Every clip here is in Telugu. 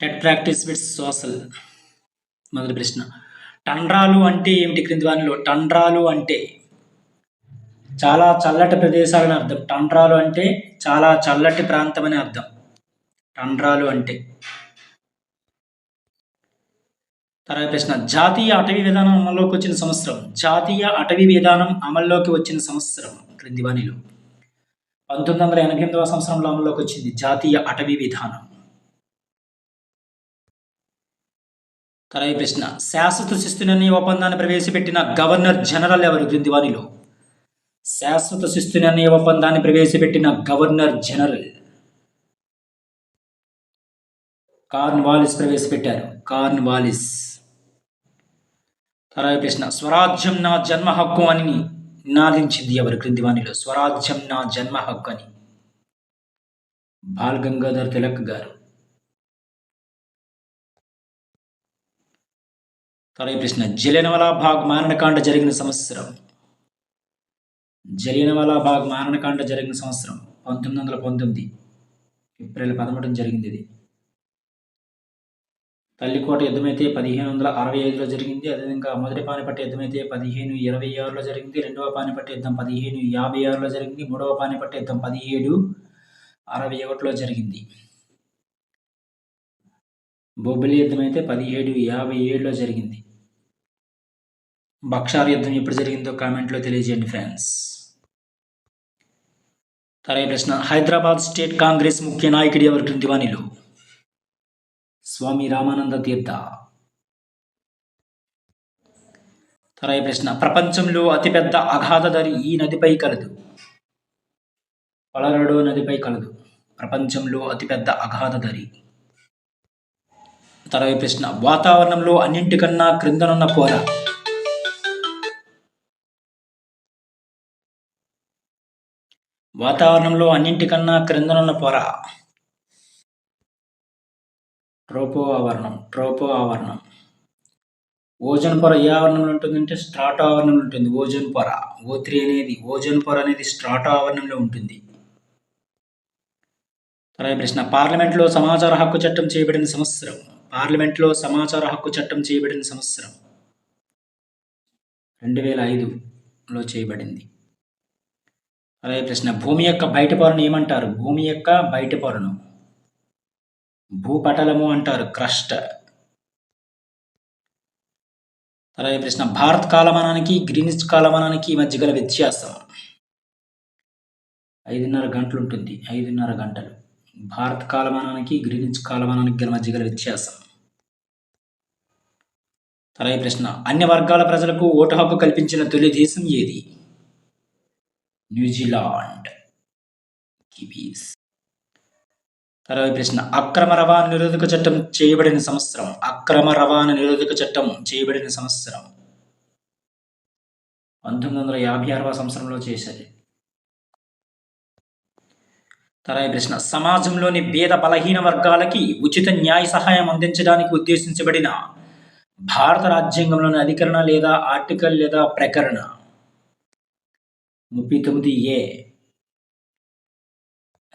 TET practice with social. మొదటి ప్రశ్న. టండ్రాలు అంటే ఏమిటి క్రింది వానిలో? టండ్రాలు అంటే చాలా చల్లటి ప్రదేశాలని అర్థం. టండ్రాలు అంటే చాలా చల్లటి ప్రాంతం అని అర్థం. టండ్రాలు అంటే. తర్వాత ప్రశ్న. జాతీయ అటవీ విధానం అమల్లోకి వచ్చిన సంవత్సరం. జాతీయ అటవీ విధానం అమల్లోకి వచ్చిన సంవత్సరం క్రింది వానిలో? 1988వ సంవత్సరంలో అమల్లోకి వచ్చింది జాతీయ అటవీ విధానం. తర్వాత ప్రశ్న. శాశ్వత శిస్తు నిర్ణయ ఒప్పందాన్ని ప్రవేశపెట్టిన గవర్నర్ జనరల్ ఎవరు క్రింది వానిలో? శాశ్వత శిస్తు నిర్ణయ ఒప్పందాన్ని ప్రవేశపెట్టిన గవర్నర్ జనరల్ కార్న్వాలిస్ ప్రవేశపెట్టారు. కార్న్వాలిస్. తర్వాత ప్రశ్న. స్వరాజ్యం నా జన్మ హక్కు అని నినాదించింది ఎవరు క్రింది వానిలో? స్వరాజ్యం నా జన్మ హక్కు అని బాల్ గంగాధర్ తిలక్ గారు. తర్వాత ప్రశ్న. జలియన్వాలా బాగ్ మారణకాండ జరిగిన సంవత్సరం. జలియన్వాలా బాగ్ మారణకాండ జరిగిన సంవత్సరం 1919 ఏప్రిల్ 13 జరిగింది ఇది. తల్లికోట యుద్ధమైతే 1565లో జరిగింది. అదేవిధంగా మొదటి పానిపట్టు యుద్ధమైతే 1526లో జరిగింది. రెండవ పానిపట్టు యుద్ధం 1556లో జరిగింది. మూడవ పానిపట్టు యుద్ధం 1761లో జరిగింది. బొబ్బిలి యుద్ధం అయితే 1757లో జరిగింది. బక్షార్ యుద్ధం ఎప్పుడు జరిగిందో కామెంట్లో తెలియజేయండి ఫ్రెండ్స్. తర్వాత ప్రశ్న. హైదరాబాద్ స్టేట్ కాంగ్రెస్ ముఖ్య నాయకుడు ఎవరు క్రింది వానిలో? స్వామి రామానంద తీర్థ. తర్వాత ప్రశ్న. ప్రపంచంలో అతిపెద్ద అగాధదరి ఈ నదిపై కలదు. కొలరాడో నదిపై కలదు. ప్రపంచంలో అతిపెద్ద అగాధదరి. తర్వాత ప్రశ్న. వాతావరణంలో అన్నింటికన్నా క్రిందనున్న పొర. వాతావరణంలో అన్నింటికన్నా క్రిందనున్న పొర ట్రోపో ఆవరణం. ట్రోపో ఆవరణం. ఓజోన్ పొర ఏ ఆవరణంలో ఉంటుందంటే స్ట్రాటో ఆవరణంలో ఉంటుంది. ఓజోన్ పొర O3 అనేది ఓజోన్ పొర అనేది స్ట్రాటో ఆవరణంలో ఉంటుంది. తర్వాత ప్రశ్న. పార్లమెంట్లో సమాచార హక్కు చట్టం చేయబడిన సంవత్సరం. పార్లమెంట్లో సమాచార హక్కు చట్టం చేయబడిన సంవత్సరం 2005లో చేయబడింది. అలాగే ప్రశ్న. భూమి యొక్క బయట పొరను ఏమంటారు? భూమి యొక్క బయట పొరను భూపటలము అంటారు. క్రస్ట్. అలాగే ప్రశ్న. భారత్ కాలమానానికి గ్రీనిచ్ కాలమానానికి మధ్య గల వ్యత్యాసం. 5:30 గంటలు ఉంటుంది. 5:30 గంటలు. భారత్ కాలమానానికి గ్రీనిచ్ కాలమానానికి గల మధ్య గల వ్యత్యాసం. అలాగే ప్రశ్న. అన్ని వర్గాల ప్రజలకు ఓటు హక్కు కల్పించిన తొలి దేశం ఏది? న్యూజిలాండ్. కివీస్. తర్వాత ప్రశ్న. అక్రమ రవాణా నిరోధక చట్టం చేయబడిన సంవత్సరం. అక్రమ రవాణా నిరోధక చట్టం చేయబడిన సంవత్సరం 1956వ సంవత్సరంలో చేశారు. తర్వాత ప్రశ్న. సమాజంలోని పేద బలహీన వర్గాలకి ఉచిత న్యాయ సహాయం అందించడానికి ఉద్దేశించబడిన భారత రాజ్యాంగంలోని అధికరణ లేదా ఆర్టికల్ లేదా ప్రకరణ 39A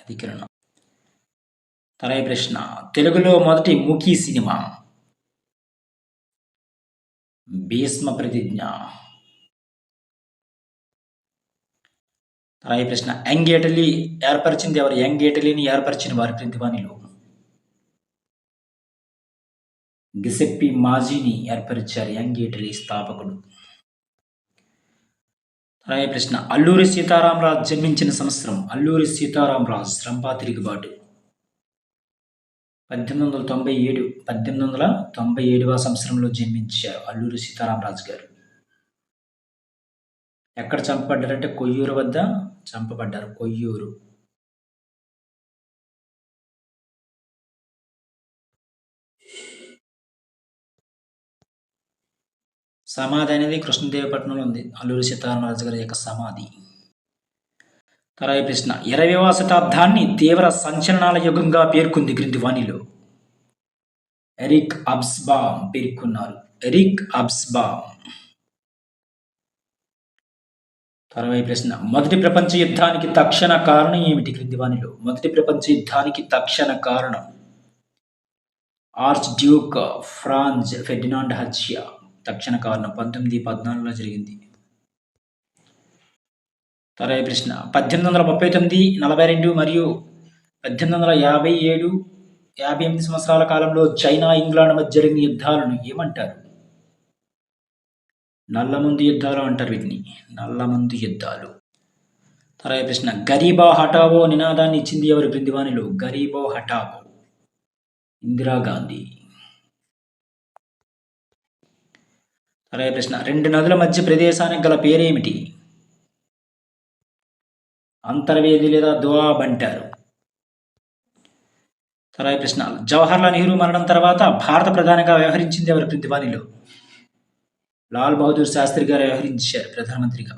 అధికరణ. తర్వాత ప్రశ్న. తెలుగులో మొదటి మూకీ సినిమా. భీష్మ ప్రతిజ్ఞ. తర్వాత ప్రశ్న. యంగ్ ఇటలీ ఏర్పరిచింది ఎవరు? యంగ్ ఇటలీని ఏర్పరిచిన వారి క్రింది వానిలో? గిసెప్పి మాజీని ఏర్పరిచారు. యంగ్ ఇటలీ స్థాపకుడు. తర్వాత ప్రశ్న. అల్లూరి సీతారామరాజు జన్మించిన సంవత్సరం. అల్లూరి సీతారామరాజు రంపా తిరుగుబాటు 1897వ సంవత్సరంలో జన్మించారు అల్లూరి సీతారామరాజు గారు. ఎక్కడ చంపబడ్డారంటే కొయ్యూరు వద్ద చంపబడ్డారు. కొయ్యూరు. సమాధి అనేది కృష్ణదేవపట్నంలో ఉంది. అల్లూరి సీతారామరాజు గారి యొక్క సమాధి. తర్వాత ప్రశ్న. 20వ శతాబ్దాన్ని తీవ్ర సంచలనాల యుగంగా పేర్కొంది క్రింది వానిలో? ఎరిక్ అబ్స్బామ్ పేర్కొన్నారు. ఎరిక్ అబ్స్బామ్. తర్వాత ప్రశ్న. మొదటి ప్రపంచ యుద్ధానికి తక్షణ కారణం ఏమిటి క్రింది వానిలో? మొదటి ప్రపంచ యుద్ధానికి తక్షణ కారణం ఆర్చ్ డ్యూక్ ఫ్రాంజ్ ఫెర్డినాండ్ హత్య తక్షణ కారణం 1914లో జరిగింది. తర్వాత ప్రశ్న 1839, 42 మరియు 1857, 58 సంవత్సరాల కాలంలో చైనా, ఇంగ్లాండ్ మధ్య జరిగిన యుద్ధాలను ఏమంటారు? నల్లమందు యుద్ధాలు అంటారు వీటిని. నల్లమందు యుద్ధాలు. తర్వాత ప్రశ్న గరీబా హఠావో నినాదాన్ని ఇచ్చింది ఎవరు క్రింది వానిలో? గరీబో హఠావో ఇందిరాగాంధీ. తర్వాత ప్రశ్న రెండు నదుల మధ్య ప్రదేశానికి గల పేరేమిటి? అంతర్వేది లేదా దోఆబ్ అంటారు. తర్వాత ప్రశ్న జవహర్లాల్ నెహ్రూ మరణం తర్వాత భారత ప్రధానిగా వ్యవహరించింది ఎవరు క్రింది వానిలో? లాల్ బహదూర్ శాస్త్రి గారు వ్యవహరించారు ప్రధానమంత్రిగా.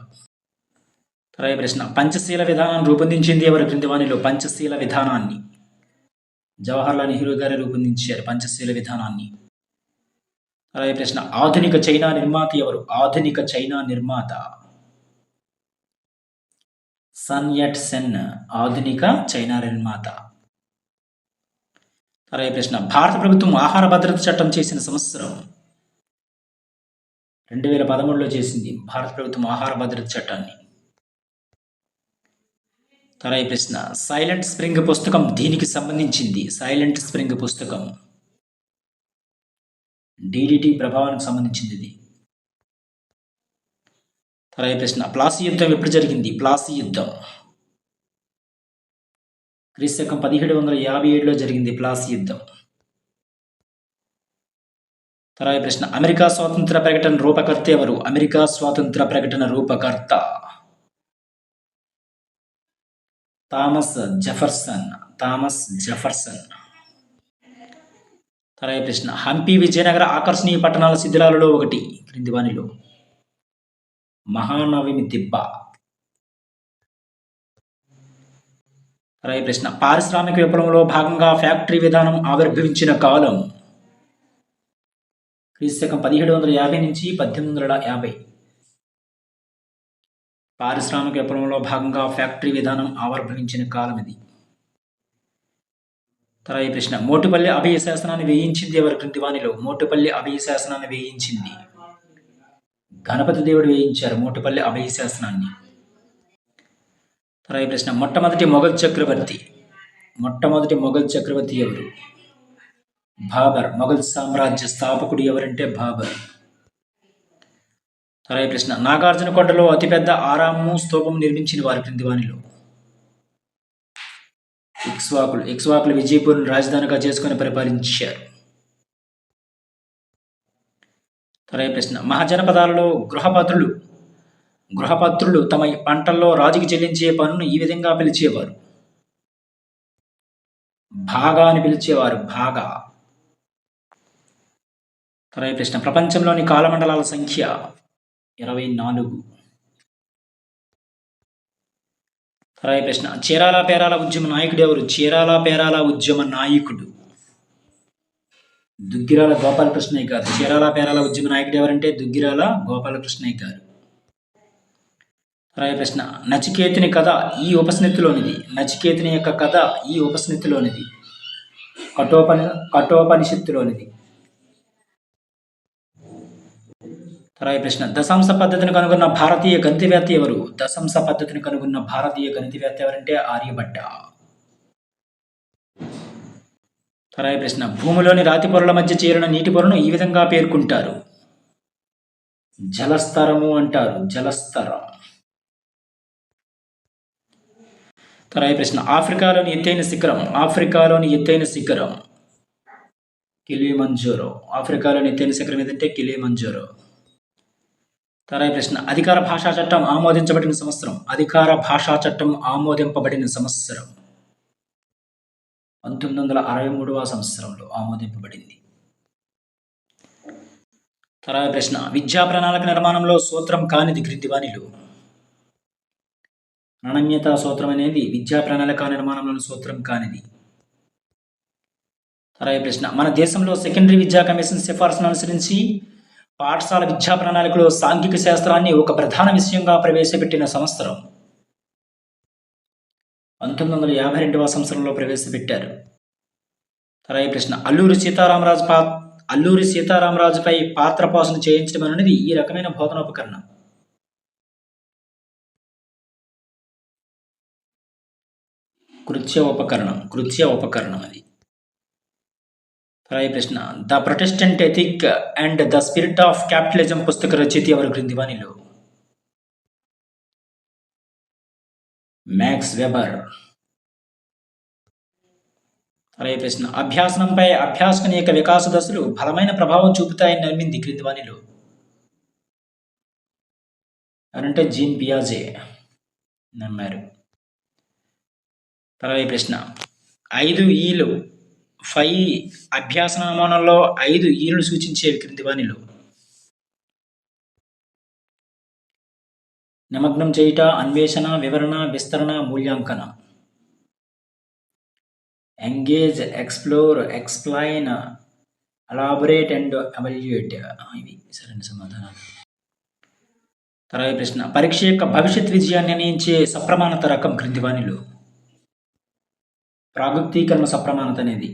తర్వాత ప్రశ్న పంచశీల విధానాన్ని రూపొందించింది ఎవరు క్రింది వానిలో? పంచశీల విధానాన్ని జవహర్లాల్ నెహ్రూ గారు రూపొందించారు పంచశీల విధానాన్ని. తర్వాత ప్రశ్న ఆధునిక చైనా నిర్మాత ఎవరు? ఆధునిక చైనా నిర్మాత సన్ యట్ సెన్ ఆధునిక చైనా నిర్మాత. తర్వాత ప్రశ్న భారత ప్రభుత్వం ఆహార భద్రత చట్టం చేసిన సంవత్సరం? 2013లో చేసింది భారత ప్రభుత్వం ఆహార భద్రత చట్టాన్ని. తర్వాత ప్రశ్న సైలెంట్ స్ప్రింగ్ పుస్తకం దీనికి సంబంధించింది? సైలెంట్ స్ప్రింగ్ పుస్తకం డిడిటి ప్రభావానికి సంబంధించింది ఇది. తర్వాత ప్రశ్న ప్లాసీ యుద్ధం ఎప్పుడు జరిగింది? ప్లాసీ యుద్ధం క్రీస్తకం 1757లో జరిగింది ప్లాసీ యుద్ధం. తర్వాత ప్రశ్న అమెరికా స్వాతంత్ర ప్రకటన రూపకర్త ఎవరు? అమెరికా స్వాతంత్ర ప్రకటన రూపకర్త థామస్ జెఫర్సన్. Thomas Jefferson. తర్వాత ప్రశ్న హంపి విజయనగర ఆకర్షణీయ పట్టణాల శిథిలాలలో ఒకటి క్రింది వానిలో? మహానవమి దిబ్బ. తర్వాత ప్రశ్న పారిశ్రామిక విప్లవంలో భాగంగా ఫ్యాక్టరీ విధానం ఆవిర్భవించిన కాలం? క్రీస్తకం 1750 నుంచి 1850. పారిశ్రామిక విప్లవంలో భాగంగా ఫ్యాక్టరీ విధానం ఆవిర్భవించిన కాలం ఇది. తర్వాత ప్రశ్న మోటుపల్లి అభయ శాసనాన్ని వేయించింది ఎవరు క్రింది వానిలో? మోటుపల్లి అభయ శాసనాన్ని వేయించింది గణపతి దేవుడు వేయించారు మోటుపల్లి అభయ శాసనాన్ని. తర్వాత ప్రశ్న మొట్టమొదటి మొఘల్ చక్రవర్తి ఎవరు? బాబర్. మొఘల్ సామ్రాజ్య స్థాపకుడు ఎవరంటే బాబర్. తర్వాత ప్రశ్న నాగార్జున కొండలో అతిపెద్ద ఆరాము స్తూపం నిర్మించిన వారు క్రింది వానిలో? ఇక్ష్వాకులు విజయపూర్ను రాజధానిగా చేసుకుని పరిపాలించారు. తర్వాత ప్రశ్న మహాజనపదాలలో గృహపత్రులు తమ పంటల్లో రాజుకి చెల్లించే పన్నును ఈ విధంగా పిలిచేవారు? భాగా అని పిలిచేవారు. భాగా. తర్వాత ప్రశ్న ప్రపంచంలోని కాలమండలాల సంఖ్య 24. తర్వాత ప్రశ్న చీరాల పేరాల ఉద్యమ నాయకుడు ఎవరు? చీరాల పేరాల ఉద్యమ నాయకుడు దుగ్గిరాల గోపాలకృష్ణయ్య గారు. చీరాల పేరాల ఉద్యమ నాయకుడు ఎవరంటే దుగ్గిరాల గోపాలకృష్ణయ్య గారు. తర్వాత ప్రశ్న నచికేతుని కథ ఈ ఉపసమితిలోనిది? నచికేతుని యొక్క కథ ఈ ఉపసమితిలోనిది కఠోపనిషత్తులోనిది. తర్వాత ప్రశ్న దశాంశ పద్ధతిని కనుగొన్న భారతీయ గణితవేత్త ఎవరు? దశాంశ పద్ధతిని కనుగొన్న భారతీయ గణితవేత్త ఎవరంటే ఆర్యభట్ట. తర్వాత ప్రశ్న భూమిలోని రాతి పొరల మధ్య చేరిన నీటి పొరను ఈ విధంగా పేర్కొంటారు? జలస్తరము అంటారు. జలస్తరం. తర్వాత ప్రశ్న ఆఫ్రికాలోని ఎత్తైన శిఖరం కిలిమంజారో. ఆఫ్రికాలోని ఎత్తైన శిఖరం ఏదంటే కిలిమంజారో. తర్వాత ప్రశ్న అధికార భాషా చట్టం ఆమోదించబడిన సంవత్సరం? అధికార భాషా చట్టం ఆమోదింపబడిన సంవత్సరం 1963వ సంవత్సరంలో ఆమోదింపబడింది. తర్వాత ప్రశ్న విద్యా ప్రణాళిక నిర్మాణంలో సూత్రం కానిది క్రింది వానిలో? అనన్యతా సూత్రం అనేది విద్యా ప్రణాళిక నిర్మాణంలో సూత్రం కానిది. తర్వాత ప్రశ్న మన దేశంలో సెకండరీ విద్యా కమిషన్ సిఫార్సును అనుసరించి పాఠశాల విద్యా ప్రణాళికలో సాంఘిక శాస్త్రాన్ని ఒక ప్రధాన విషయంగా ప్రవేశపెట్టిన సంవత్సరం? 1952వ సంవత్సరంలో ప్రవేశపెట్టారు. తర్వాత ప్రశ్న అల్లూరి సీతారామరాజుపై పాత్ర పోషణ చేయించడం అనేది ఈ రకమైన బోధనోపకరణం. కృత్య ఉపకరణం అది. తర్వాత ప్రశ్న the Protestant ethic and the spirit of capitalism పుస్తక రచయిత ఎవరు క్రింది వానిలో? Max weber. తర్వాత ప్రశ్న అభ్యాసనంపై అభ్యాసకుని యొక్క వికాస దశలు బలమైన ప్రభావం చూపుతాయని నమ్మింది క్రింది వానిలో? అంటే జీన్ పియాజే నమ్మారు. తర్వాత ప్రశ్న 5 ఈలు 5 అభ్యాసన నమూనాల్లో 5 ఈలను సూచించేవి క్రింది వానిలో? నిమగ్నం చేయుట, అన్వేషణ, వివరణ, విస్తరణ, మూల్యాంకన. Engage, explore, explain, elaborate and evaluate. ఇవి సరైన సమాధానాలు. తర్వాత ప్రశ్న పరీక్ష యొక్క భవిష్యత్ విజయాన్ని నిర్ణయించే సప్రమాణత రకం క్రింది వానిలో? ప్రాగుక్తీకరణ సప్రమాణత అనేది.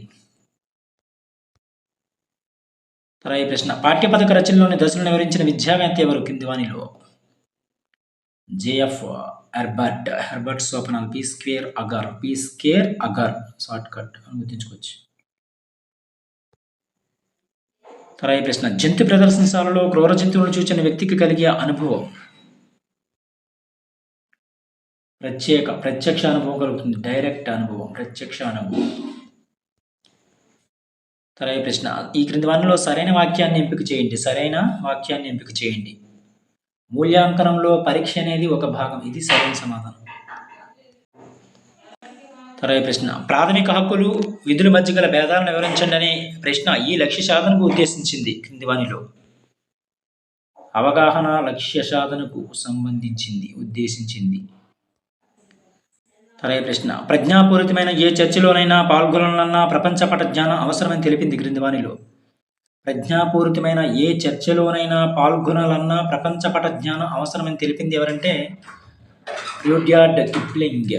తర్వాత ప్రశ్న పాఠ్యపథక రచనలోని దశలను వివరించిన విద్యావేత్త ఎవరు కింది వానిలో? జేఎఫ్ హెర్బర్ట్ సోపనాల్. పీ స్క్వేర్ అగర్ షార్ట్ కట్ అని గుర్తుంచుకోవచ్చు. తర్వాత ప్రశ్న జంతు ప్రదర్శనశాలలో క్రూర జంతువులను చూచిన వ్యక్తికి కలిగే అనుభవం? ప్రత్యక్ష అనుభవం కలుగుతుంది. డైరెక్ట్ అనుభవం, ప్రత్యక్ష అనుభవం. తర్వాత ప్రశ్న ఈ క్రింది వానిలో సరైన వాక్యాన్ని ఎంపిక చేయండి. మూల్యాంకనంలో పరీక్ష అనేది ఒక భాగం. ఇది సరైన సమాధానం. తర్వాత ప్రశ్న ప్రాథమిక హక్కులు విధుల మధ్య గల భేదాలను వివరించండి అనే ప్రశ్న ఈ లక్ష్య సాధనకు ఉద్దేశించింది క్రింది వానిలో? అవగాహన లక్ష్య సాధనకు ఉద్దేశించింది. తర్వాత ప్రశ్న ప్రజ్ఞాపూరితమైన ఏ చర్చలోనైనా పాల్గొనాలన్నా ప్రపంచ పట జ్ఞానం అవసరమని తెలిపింది క్రింది వానిలో? ప్రజ్ఞాపూరితమైన ఏ చర్చలోనైనా పాల్గొనాలన్నా ప్రపంచ పట జ్ఞానం అవసరమని తెలిపింది ఎవరంటే రుడ్యార్డ్ కిప్లింగ్.